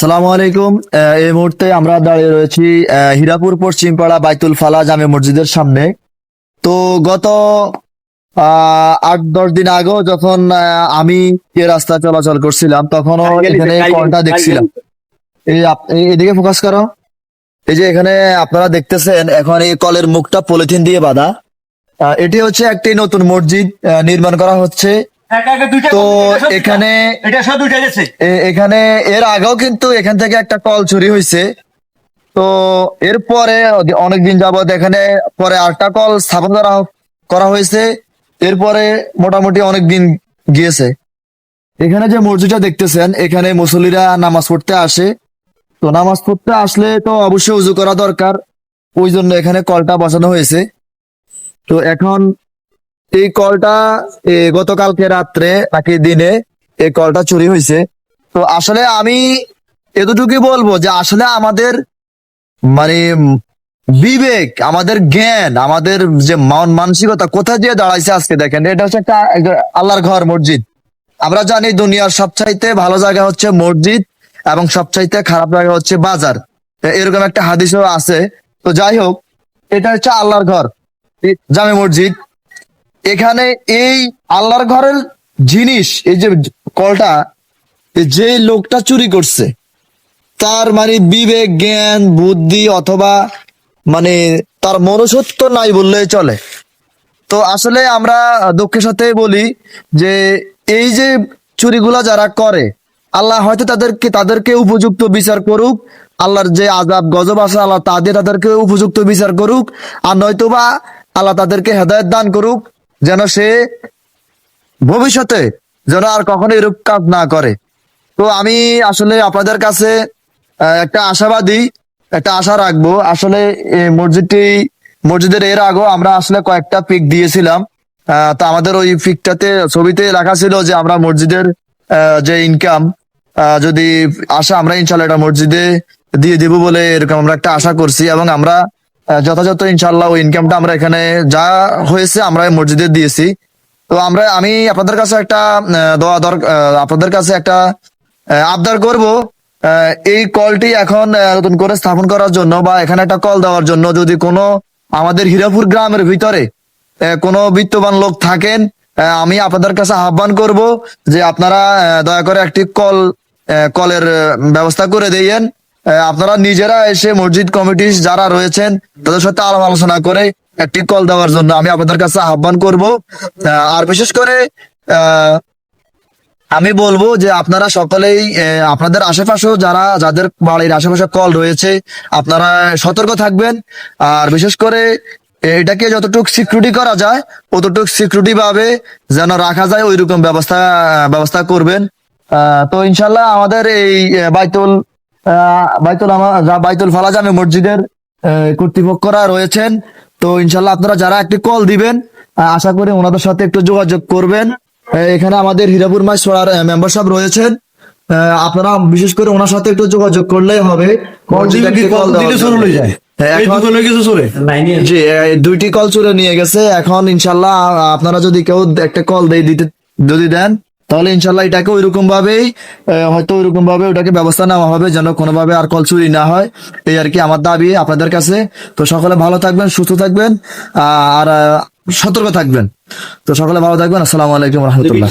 আসসালামু আলাইকুম। এই মুহূর্তে আমরা দাঁড়িয়ে রয়েছি হীরাপুর পশ্চিমপাড়া বাইতুল ফালা জামে মসজিদের সামনে। তো গত 8-10 দিন আগেও যখন আমি এ রাস্তা চলাচল করছিলাম তখনও এখানে কলটা দেখছিলাম। এদিকে ফোকাস করো। এই যে এখানে আপনারা দেখতেছেন এখন এই কলের মুখটা পলিথিন দিয়ে বাঁধা। এটি হচ্ছে একটি নতুন মসজিদ নির্মাণ করা হচ্ছে। তো এখানে এখানে এর আগেও কিন্তু এখান থেকে একটা কল চুরি হয়েছে। তো এরপরে অনেকদিন যাবত এখানে পরে আরেকটা কল স্থাপন করা হয়েছে। এরপরে মোটামুটি অনেক দিন গিয়েছে। এখানে যে মসজিদটা দেখতেছেন এখানে মুসল্লিরা নামাজ পড়তে আসে। তো নামাজ পড়তে আসলে তো অবশ্যই উজু করা দরকার, ওই জন্য এখানে কলটা বসানো হয়েছে। তো এখন এই কলটা গতকালকে রাত্রে নাকি দিনে এই কলটা চুরি হয়েছে। তো আসলে আমি এতটুকুই বলবো যে আসলে আমাদের মানে বিবেক, আমাদের জ্ঞান, আমাদের যে মানসিকতা কোথায় দিয়ে দাঁড়াইছে আজকে দেখেন। এটা হচ্ছে একটা আল্লাহর ঘর, মসজিদ। আমরা জানি দুনিয়ার সবচাইতে ভালো জায়গা হচ্ছে মসজিদ এবং সবচাইতে খারাপ জায়গা হচ্ছে বাজার, এরকম একটা হাদিসও আছে। তো যাই হোক, এটা হচ্ছে আল্লাহর ঘর, জামে মসজিদ। এখানে এই আল্লাহর ঘরের জিনিস, এই যে কলটা, যে লোকটা চুরি করছে তার মানে বিবেক, জ্ঞান, বুদ্ধি অথবা মানে তার মনুষ্যত্ব নাই বললেই চলে। তো আসলে আমরা দুঃখের সাথে বলি যে এই যে চুরিগুলা যারা করে, আল্লাহ হয়তো তাদেরকে উপযুক্ত বিচার করুক। আল্লাহর যে আযাব গজব আছে আল্লাহ তাদেরকে উপযুক্ত বিচার করুক, আর নয়তোবা আল্লাহ তাদেরকে হেদায়েত দান করুক, যেন সে ভবিষ্যতে যেন আর কখনো এরূপ কাজ না করে। তো আমি আসলে আপনাদের কাছে একটা আশাবাদী, একটা আশা রাখবো। আসলে এই মসজিদের এর আগেও আমরা আসলে কয়েকটা পিক দিয়েছিলাম। তো আমাদের ওই পিকটাতে ছবিতে লেখা ছিল যে আমরা মসজিদের যে ইনকাম যদি আসা, আমরা ইনশাল্লাহ এটা মসজিদে দিয়ে দিব বলে এরকম আমরা একটা আশা করছি, এবং আমরা যথাযথ ইনশাল্লাহ ওই ইনকামটা আমরা এখানে যা হয়েছে আমরা মসজিদে দিয়েছি। তো আমি আপনাদের কাছে একটা আপনাদের কাছে একটা আবদার করব। এই কলটি এখন নতুন করে স্থাপন করার জন্য বা এখানে একটা কল দেওয়ার জন্য যদি কোনো আমাদের হীরাপুর গ্রামের ভিতরে কোনো বিত্তবান লোক থাকেন, আমি আপনাদের কাছে আহ্বান করব যে আপনারা দয়া করে একটি কলের ব্যবস্থা করে দিয়েন। আপনারা নিজেরা এসে মসজিদ কমিটি যারা রয়েছেন তাদের সাথে আলাপ আলোচনা করে একটি কল দেওয়ার জন্য আমি আপনাদের কাছে আহ্বান করব। আর বিশেষ করে আমি বলবো যে আপনারা সকলেই আপনাদের আশেপাশেও যাদের বাড়ির আশেপাশে কল রয়েছে আপনারা সতর্ক থাকবেন। আর বিশেষ করে এটাকে যতটুকু সিকিউরিটি করা যায় ততটুকু সিকিউরিটি ভাবে যেন রাখা যায় ওইরকম ব্যবস্থা করবেন। তো ইনশাল্লাহ আমাদের এই বাইতুল ফালা জামে মসজিদের কর্তৃপক্ষরা রয়েছেন। তো ইনশাল্লাহ আপনারা যারা একটি কল দিবেন আশা করি ওনাদের সাথে একটু যোগাযোগ করবেন। এখানে আমাদের হীরাপুর মাইসপাড়ার মেম্বার সাহেব রয়েছেন, আপনারা বিশেষ করে ওনার সাথে একটু যোগাযোগ করলেই হবে। জি, 2টি কল চুরে নিয়ে গেছে। এখন ইনশাল্লাহ আপনারা যদি কেউ একটা কল যদি দেন তাহলে ইনশাল্লাহ এটাকে ওইরকম ভাবেই হয়তো ওইরকম ভাবে ওটাকে ব্যবস্থা নেওয়া হবে যেন কোনোভাবে আর কল চুরি না হয়। এই আর কি আমার দাবি আপনাদের কাছে। তো সকলে ভালো থাকবেন, সুস্থ থাকবেন, আর সতর্ক থাকবেন। তো সকলে ভালো থাকবেন। আসসালামু আলাইকুম রহমতুল্লাহ।